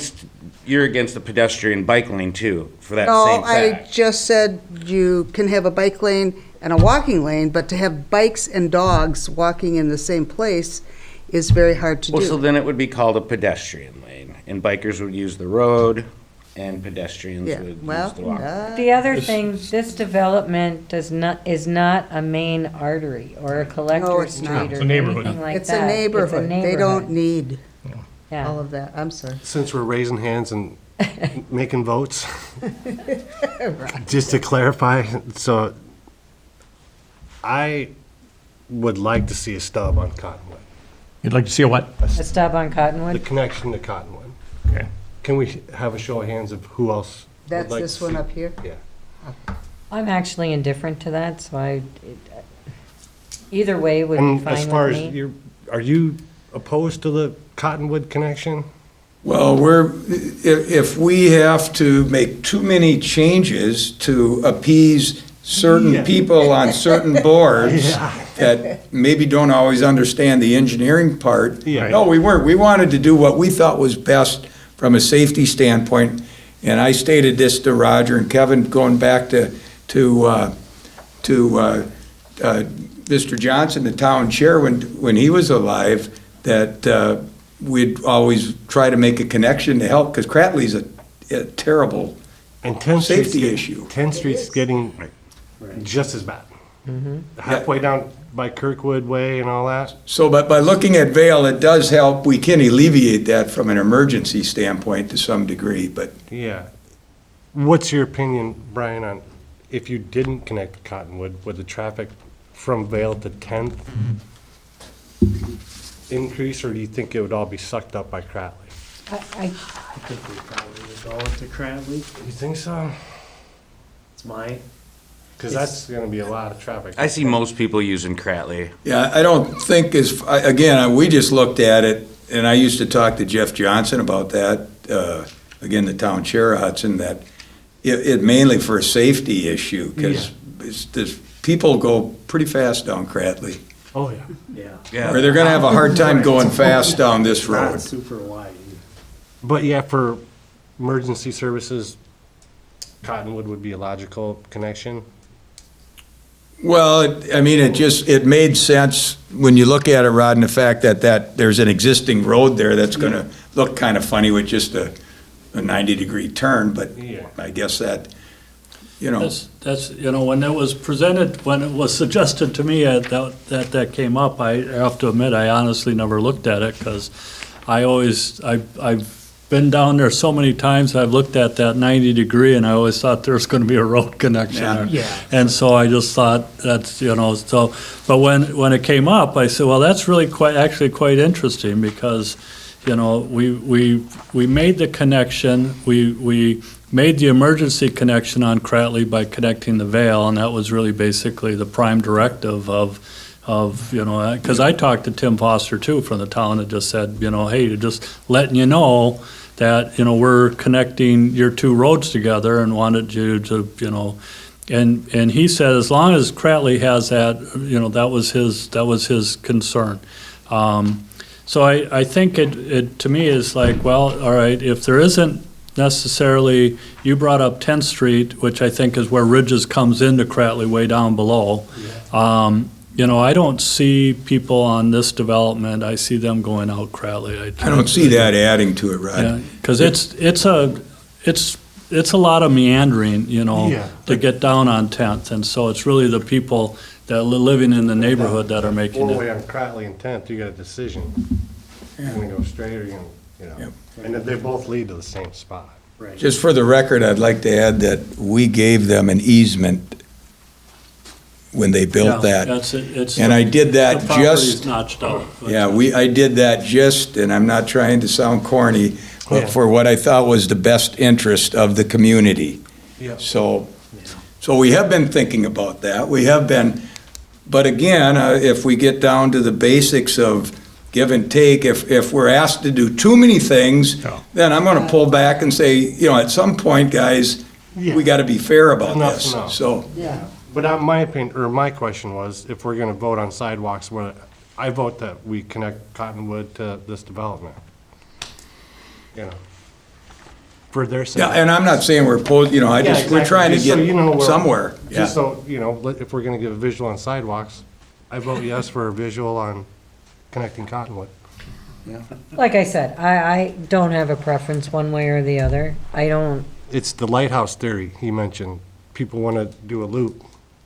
against the pedestrian bike lane too, for that
No,
same
I
fact.
just said you can have a bike lane and a walking lane, but to have bikes and dogs walking in the same place is very hard to
Well, so
do.
then it would be called a pedestrian lane, and bikers would use the road, and pedestrians
Yeah,
would
well,
use the walk.
the other thing, this development is not a main artery or a
No,
collector
it's
street
not.
or
It's a neighborhood.
anything like that.
It's a neighborhood. They don't need all
Yeah.
of that. I'm sorry.
Since we're raising hands and making votes, just to clarify, so I would like to see a stub on Cottonwood,
You'd like to see a what?
A stop on
the
Cottonwood?
connection to Cottonwood.
Okay.
Can we have a show of hands of who else would
That's
like to
this one
see-
up here.
Yeah.
I'm actually indifferent to that, so either way would be
And as
fine
far
with
as
me.
are you opposed to the Cottonwood connection?
Well, if we have to make too many changes to appease certain people on certain boards that maybe don't always understand the engineering part.
Yeah.
No, we weren't. We wanted to do what we thought was best from a safety standpoint. And I stated this to Roger and Kevin, going back to Mr. Johnson, the town chair, when he was alive, that we'd always try to make a connection to help, because Cratley's a terrible
And 10th Street's
safety
get-
issue.
10th Street's getting just as bad. Halfway down by Kirkwood Way and all that.
So, but by looking at Vale, it does help, we can alleviate that from an emergency standpoint to some degree, but
Yeah. What's your opinion, Brian, on if you didn't connect Cottonwood, would the traffic from Vale to 10th increase, or do you think it would all be sucked up by Cratley?
I
I think we probably would go with the Cratley.
You think so?
It's my,
Because that's gonna be a lot of traffic.
I see most people using Cratley.
yeah, I don't think again, we just looked at it, and I used to talk to Jeff Johnson about that, again, the town chair of Hudson, that it mainly for a safety issue, because people go pretty fast down Cratley,
Oh, yeah.
yeah,
or they're gonna have a hard time going fast down this road.
not super wide.
But yeah, for emergency services, Cottonwood would be a logical connection.
Well, it made sense when you look at it, Rod, and the fact that there's an existing road there that's gonna look kind of funny with just a 90-degree turn, but
Yeah.
I guess that, you know.
That's, when it was presented, when it was suggested to me that came up, I have to admit, I honestly never looked at it, because I've been down there so many times, I've looked at that 90 degree, and I always thought there was gonna be a road connection there.
Yeah.
And so I just thought that's, so, but when it came up, I said, well, that's really actually quite interesting, because, we made the connection, we made the emergency connection on Cratley by connecting the Vale, and that was really basically the prime directive of, because I talked to Tim Foster too from the town, and just said, hey, just letting you know that, we're connecting your two roads together, and wanted you to, and he said, as long as Cratley has that, that was his concern. So I think it to me is like, well, all right, if there isn't necessarily, you brought up 10th Street, which I think is where Ridges comes into Cratley way down below. I don't see people on this development, I see them going out Cratley.
I don't see that adding to it, Rod.
Because it's a lot of meandering, to get down on 10th, and so it's really the people that are living in the neighborhood that are making
One way
it.
on Cratley and 10th, you got a decision. You're gonna go straight, or you're gonna, and they both lead to the same spot.
Just for the record, I'd like to add that we gave them an easement when they built
Yeah,
that.
it's
And I did that
the property's
just,
notched out.
yeah, I did that just, and I'm not trying to sound corny,
Yeah.
but for what I thought was the best interest of the community.
Yeah.
So we have been thinking about that. We have been, but again, if we get down to the basics of give and take, if we're asked to do too many things, then I'm gonna pull back and say, at some point, guys, we gotta be fair about
Enough's
this.
enough.
So,
Yeah.
But my opinion, or my question was, if we're gonna vote on sidewalks, I vote that we connect Cottonwood to this development. For their sake.
yeah, and I'm not saying we're opposed, we're
exactly.
trying to
Just so
get
you know where-
somewhere. Yeah.
Just so, if we're gonna give a visual on sidewalks, I vote yes for a visual on connecting Cottonwood.
Like I said, I don't have a preference one way or the other. I don't,
It's the lighthouse theory he mentioned. People wanna do a loop.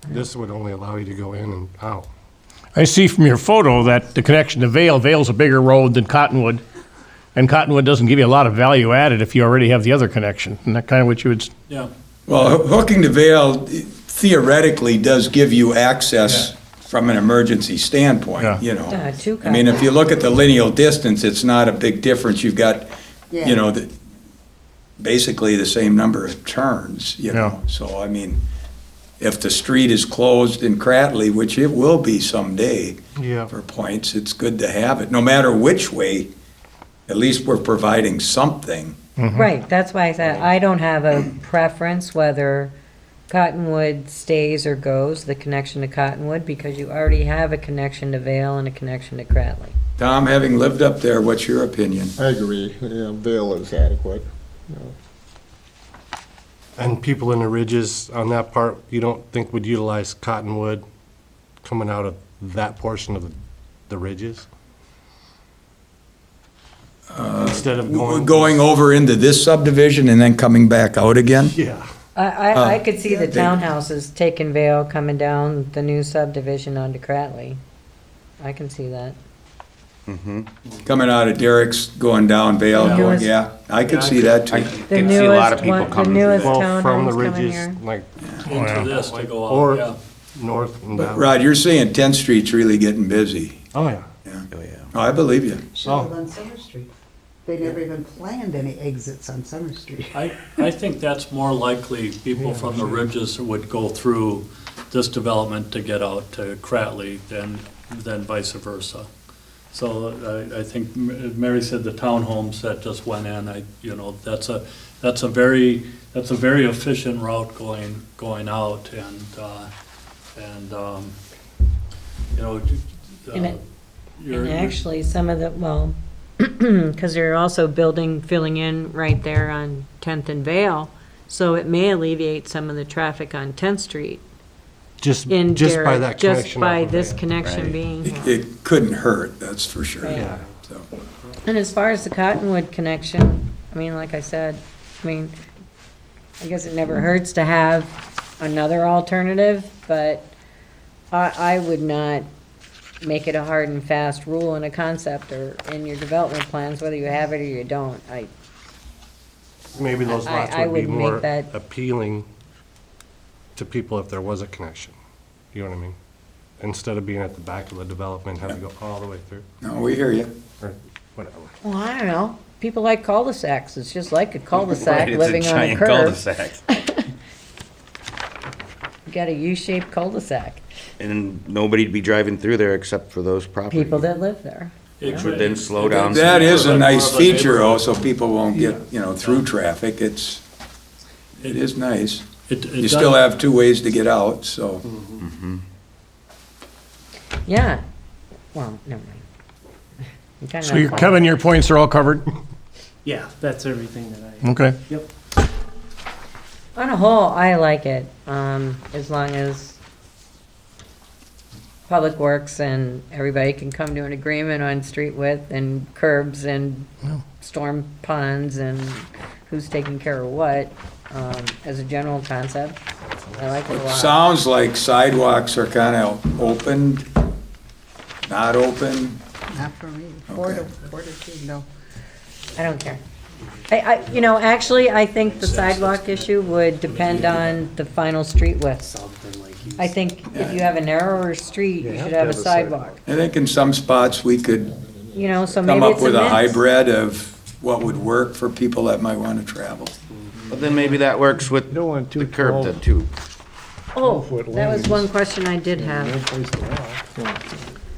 This would only allow you to go in and out.
I see from your photo that the connection to Vale's a bigger road than Cottonwood, and Cottonwood doesn't give you a lot of value added if you already have the other connection. Isn't that kind of what you would,
Yeah.
Well, hooking to Vale theoretically does give you access from an emergency standpoint,
Yeah.
two
I mean, if you look at the lineal distance, it's not a big difference. You've got, basically the same number of turns,
Yeah.
So, I mean, if the street is closed in Cratley, which it will be someday
Yeah.
for points, it's good to have it. No matter which way, at least we're providing something.
Right, that's why I said, I don't have a preference whether Cottonwood stays or goes, the connection to Cottonwood, because you already have a connection to Vale and a connection to Cratley.
Tom, having lived up there, what's your opinion?
I agree, Vale is adequate.
And people in the ridges on that part, you don't think would utilize Cottonwood coming out of that portion of the ridges? Instead of
Going over into this subdivision and then coming back out again?
Yeah.
I could see the townhouses taking Vale, coming down the new subdivision onto Cratley. I can see that.
Coming out of Derek's, going down Vale,
Yeah.
going, yeah, I could see that
I
too.
The
can see a lot of
newest
people
one-
coming.
The newest
Well, from the
townhomes coming
ridges,
here.
like
Into this to go
Or-
out, yeah.
north and
But
down.
Rod, you're saying 10th Street's really getting busy.
Oh, yeah.
Oh, I believe you.
Should've on Summer Street. They never even planned any exits on Summer Street.
I think that's more likely people from the ridges would go through this development to get out to Cratley than vice versa. So I think Mary said the townhomes that just went in, that's a very efficient route going out
And
you're-
actually, some of the, well, because they're also filling in right there on 10th and Vale, so it may alleviate some of the traffic on 10th Street
Just
in
by
Derrick,
that
just
connection.
by
off of
this
Vale.
connection being here.
It couldn't hurt, that's for sure.
Yeah.
So,
And as far as the Cottonwood connection, I mean, like I said, I guess it never hurts to have another alternative, but I would not make it a hard and fast rule in a concept or in your development plans, whether you have it or you don't.
Maybe those lots
I
would be
would make
more
that-
appealing to people if there was a connection. You know what I mean? Instead of being at the back of the development, having to go all the way through,
No, we hear you.
or whatever.
Well, I don't know. People like cul-de-sacs. It's just like a cul-de-sac
Right, it's
living on a
giant
curve.
cul-de-sac.
You got a U-shaped cul-de-sac.
And nobody'd be driving through there except for those properties.
People that live there.
Which would then slow down.
That
some
is a
more.
nice feature, though, so people won't get, through traffic. It is nice. You still have two ways to get out, so.
Yeah. Well, never mind. I'm kinda
So,
not
Kevin, your points are all covered?
Yeah, that's everything that I,
Okay.
yep.
On a whole, I like it, as long as Public Works and everybody can come to an agreement on street width and curbs and storm ponds and who's taking care of what, as a general concept. I like it a lot.
Sounds like sidewalks are kind of open, not open.
Not for me. 4 to 2, no.
I don't care. Actually, I think the sidewalk issue would depend on the final street width.
Something like you.
I think if you have a narrower street, you should have a sidewalk.
I think in some spots, we could
So
come
maybe
up
it's a
with a
mix.
hybrid of what would work for people that might want to travel.
But then maybe that works with
don't want
the curb then too.
Oh,
12-foot
that was
lanes.
one question I did have.
place to walk.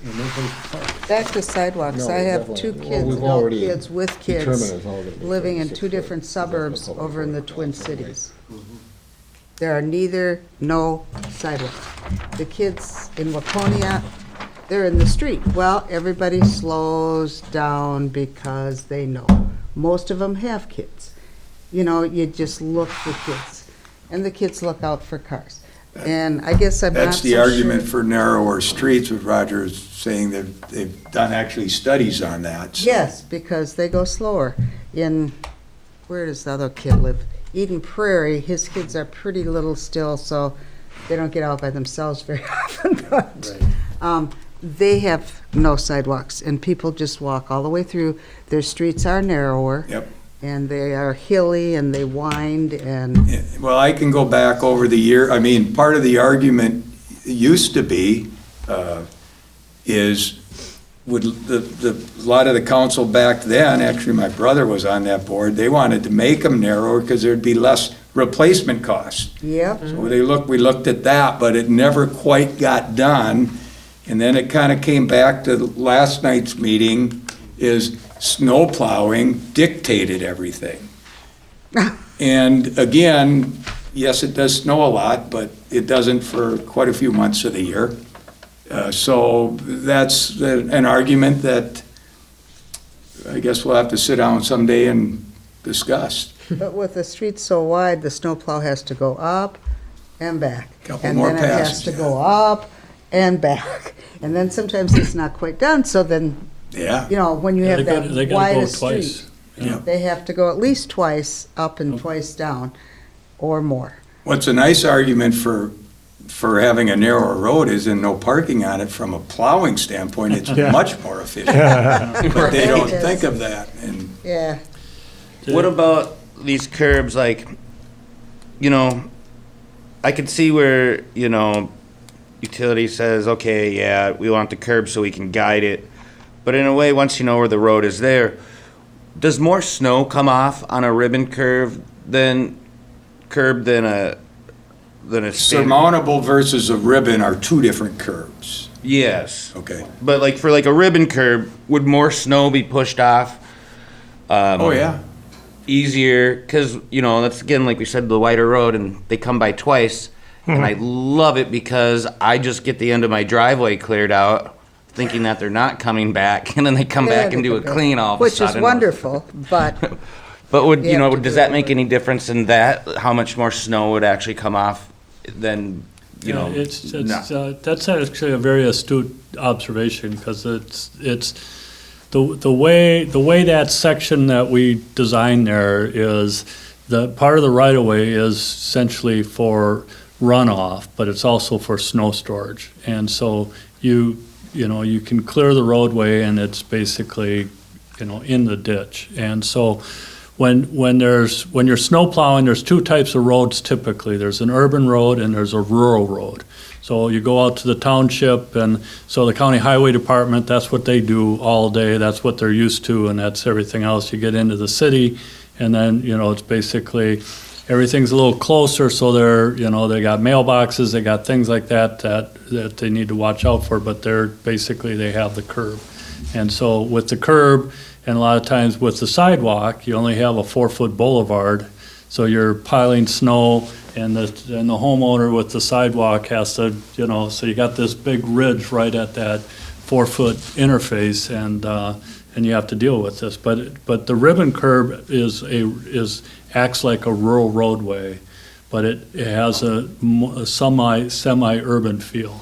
And no place to park.
Back to sidewalks,
No,
I have
definitely.
2
Well,
kids,
we've
adult
already
kids with kids,
determined it's all gonna be
living in 2
36
different
foot.
suburbs
Public
over in the
road.
Twin Cities. There are no sidewalks. The kids in Waconia, they're in the street. Well, everybody slows down because they know. Most of them have kids. You just look for kids, and the kids look out for cars. And I guess I'm not
That's the
so
argument
sure-
for narrower streets, what Roger is saying, that they've done actually studies on that. so-
Yes, because they go slower. Where does the other kid live? Eden Prairie, his kids are pretty little still, so they don't get out by themselves very often, but they have no sidewalks, and people just walk all the way through. Their streets are narrower.
Yep.
And they are hilly, and they wind, and,
Yeah, well, I can go back over the year, part of the argument used to be, is, would a lot of the council back then, actually, my brother was on that board, they wanted to make them narrower because there'd be less replacement costs.
yep.
So we looked at that, but it never quite got done. And then it kind of came back to last night's meeting, is snow plowing dictated everything. And again, yes, it does snow a lot, but it doesn't for quite a few months of the year. So that's an argument that I guess we'll have to sit down someday and discuss.
But with the streets so wide, the snowplow has to go up and back.
Couple more
And then it has
passes,
to
yeah.
go up and back. And then sometimes it's not quite done, so then,
Yeah.
when you
Yeah,
have
they gotta
that
go
widest
twice.
street,
Yeah.
they have to go at least twice up and twice down, or more.
What's a nice argument for having a narrower road is in no parking on it from a plowing standpoint, it's much more efficient. But they don't
Right.
think of that, and
Yeah,
What about these curbs, I could see where, utility says, okay, yeah, we want the curb so we can guide it. But in a way, once you know where the road is there, does more snow come off on a ribbon than a standard?
surmountable versus a ribbon are two different curbs,
Yes,
okay?
but for a ribbon curb, would more snow be pushed off?
Oh, yeah.
Easier, because, that's again, like we said, the wider road, and they come by twice. And I love it because I just get the end of my driveway cleared out, thinking that they're not coming back, and then they come back and do a clean all of a
which
sudden.
is wonderful, but
But
You have to
does
do
that
it
make any difference in that, how much more snow would actually come off than,
Yeah,
not?
that's actually a very astute observation, because it's the way that section that we designed there is, the part of the right of way is essentially for runoff, but it's also for snow storage. And so you can clear the roadway and it's basically, in the ditch. And so when you're snow plowing, there's two types of roads typically. There's an urban road and there's a rural road. So you go out to the township, and so the county highway department, that's what they do all day. That's what they're used to, and that's everything else. You get into the city, and then, it's basically, everything's a little closer, so they got mailboxes, they got things like that they need to watch out for, but they have the curb. And so with the curb, and a lot of times with the sidewalk, you only have a 4-foot boulevard, so you're piling snow, and the homeowner with the sidewalk has to, so you got this big ridge right at that 4-foot interface, and you have to deal with this. But the ribbon curb acts like a rural roadway, but it has a semi-urban feel.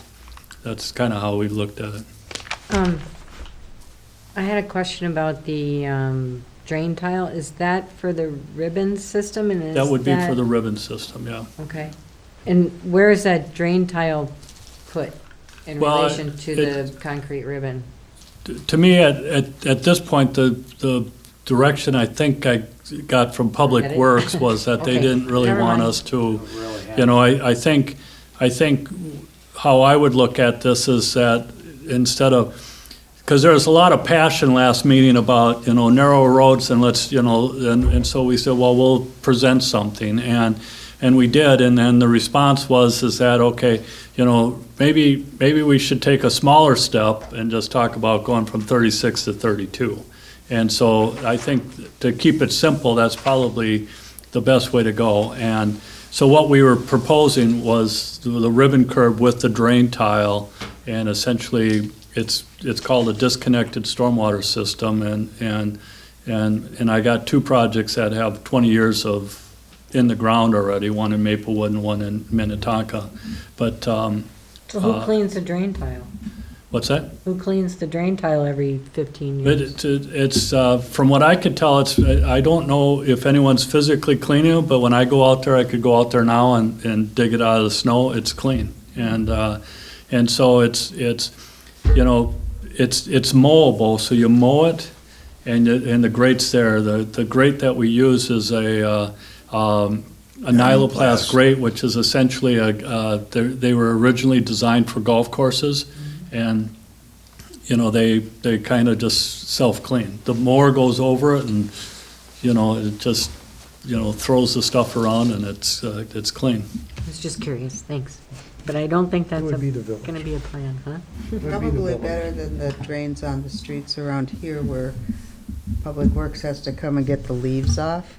That's kind of how we looked at it.
I had a question about the drain tile. Is that for the ribbon system? And
That would be for the ribbon system, yeah.
Okay. And where is that drain tile put in
Well,
relation to the concrete ribbon?
To me, at this point, the direction I think I got from Public
Forget it.
Works was that they
Okay.
didn't really
Never
want
mind.
us to, I think how I would look at this is that instead of, because there was a lot of passion last meeting about, narrow roads and and so we said, well, we'll present something, and we did, and then the response is that, okay, maybe we should take a smaller step and just talk about going from 36 to 32. And so I think to keep it simple, that's probably the best way to go. And so what we were proposing was the ribbon curb with the drain tile, and essentially it's called a disconnected stormwater system, and I got two projects that have 20 years of in the ground already, one in Maplewood and one in Minnetonka. But
So who cleans the drain tile?
what's that?
Who cleans the drain tile every 15 years?
It's from what I could tell, I don't know if anyone's physically cleaning it, but when I go out there, I could go out there now and dig it out of the snow. It's clean, and so it's mowable. So you mow it, and the grate's there. The grate that we use is a nyloplast grate, which is essentially they were originally designed for golf courses, and they kind of just self-clean. The mower goes over it, and it just throws the stuff around, and it's clean.
I was just curious, thanks. But I don't think that's going to be a plan, huh?
Probably better than the drains on the streets around here where Public Works has to come and get the leaves off,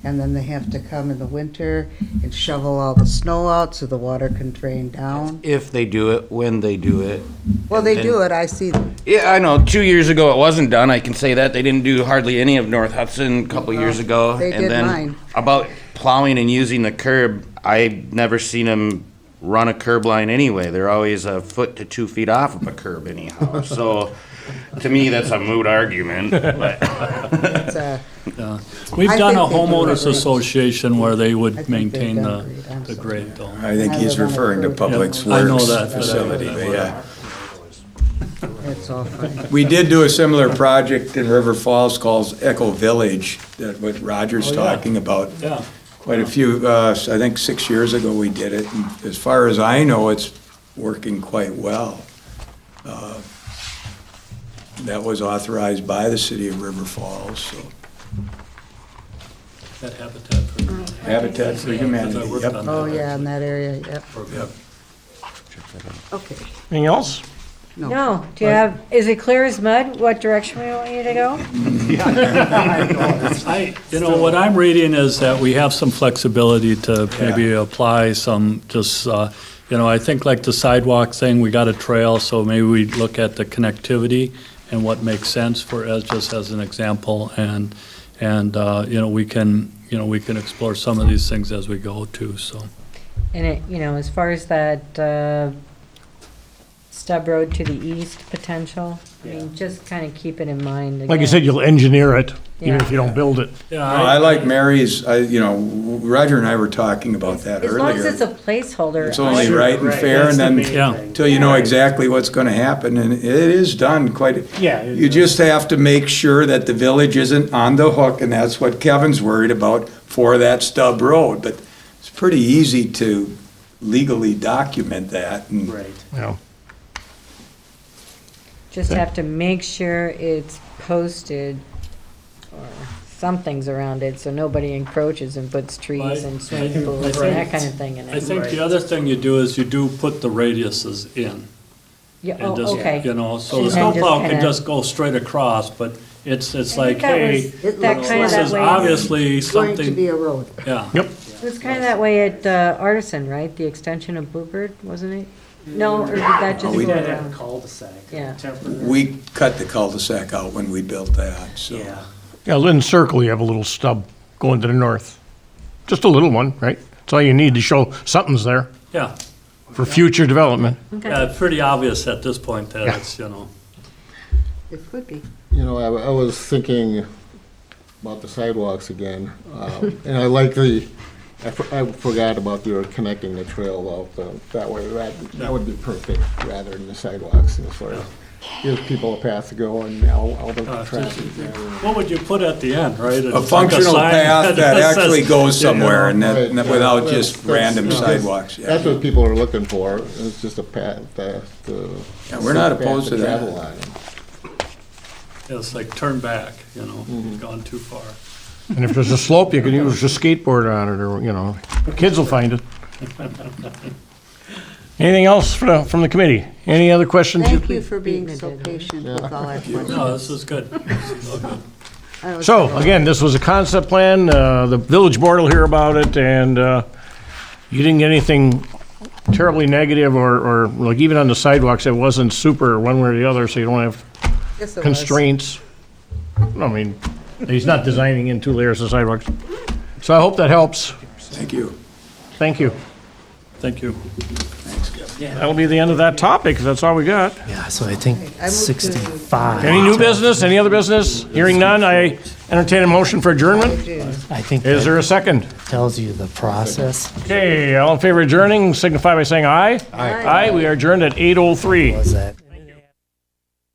and then they have to come in the winter and shovel all the snow out so the water can drain down.
If they do it, when they do it.
Well, they do it, I see them.
Yeah, I know. 2 years ago, it wasn't done. I can say that. They didn't do hardly any of North Hudson a couple years ago.
They
And
did
then
mine.
about plowing and using the curb, I've never seen them run a curb line anyway. They're always a foot to 2 feet off of a curb anyhow. So to me, that's a moot argument. But
It's a-
We've
I
done a
think they do
homeowners
great.
association where they
I
would
think
maintain
they've
the
done great. I'm
the
sorry.
grate though.
I think he's referring to Public
Yeah, I know
Works
that.
facility, but yeah.
It's all fine.
We did do a similar project in River Falls called Echo Village, that what Roger's talking about.
Yeah.
Quite a few, I think 6 years ago we did it, and as far as I know, it's working quite well. That was authorized by the city of River Falls, so.
That Habitat for
Habitat for Humanity,
I worked
yep.
on
Oh,
that.
yeah, in that area, yep.
Yep.
Okay.
Anything else?
No, do you have, is it clear as mud what direction we want you to go?
What I'm reading is that we have some flexibility to maybe apply some, just, I think like the sidewalk thing, we got a trail, so maybe we look at the connectivity and what makes sense just as an example, and we can explore some of these things as we go too, so.
And as far as that stub road to the east potential, I mean, just kind of keep it in mind.
Like you
again.
said, you'll engineer it, even
Yeah.
if you don't build it.
No, I like Mary's, Roger and I were talking about that
As long as
earlier.
it's a placeholder.
It's only
Sure,
right and
right.
fair,
That's
and
the
then
main
Yeah.
thing.
until you know exactly what's gonna happen, and it is done quite.
Yeah, it
You
is.
just have to make sure that the village isn't on the hook, and that's what Kevin's worried about for that stub road, but it's pretty easy to legally document that, and
Right.
Yeah.
Just have to make sure it's posted or something's around it, so nobody encroaches and puts trees and swimming pools and that kind of thing in
I
it.
think the other thing you do is you do put the radiuses in.
Yeah,
And just,
oh, okay.
you know, so the
And then just
snowplow can
kinda-
just go straight across, but it's like,
that
hey,
was- that
this
kinda that
is
way-
obviously
It's going to be
something,
a road.
yeah.
Yep.
It was kind of that way at Artisan, right? The extension of Bluebird, wasn't it? No, or did that just
we
go
That had a
around?
cul-de-sac.
Yeah.
Temporary.
we cut the cul-de-sac out when we built that, so.
Yeah.
Yeah, Lynn Circle, you have a little stub going to the north. Just a little one, right? That's all you need to show something's there
Yeah,
for future development.
yeah, it's pretty obvious at this point that
Yeah.
it's, you know.
It could be.
You know, I was thinking about the sidewalks again, and I like I forgot about your connecting the trail out that way. That would be perfect rather than the sidewalks, and sort of give people a path to go and out of traffic.
What would you put at the end, right?
A functional path that actually goes somewhere, and that,
Right,
without
yeah,
just
that's-
random
you know,
sidewalks, yeah.
That's what people are looking for, it's just a path, to.
Yeah, we're not
path
opposed to that.
travel on.
It's like turn back, you know, you've gone too far.
And if there's a slope, you can use a skateboard on it, or, you know, kids will find it. Anything else from the committee? Any other questions?
Thank you for being
Beating a
so
dead
patient with all our questions.
No, this is good.
I was-
So, again, this was a concept plan, the village board will hear about it, and you didn't get anything terribly negative, or like even on the sidewalks, it wasn't super one way or the other, so you don't have
Yes, it was.
constraints. I mean, he's not designing in 2 layers of sidewalks. So I hope that helps.
Thank you.
Thank you.
Thank you.
That'll be the end of that topic, 'cause that's all we got.
Yeah, so I think
I moved to-
65.
Any new business? Any other business? Hearing none, I entertain a motion for adjournment.
I think
Is
that
there a second?
tells you the process
Okay, all in favor of adjourning, signify by saying aye. Aye. Aye, we are adjourned at 8:03.
was that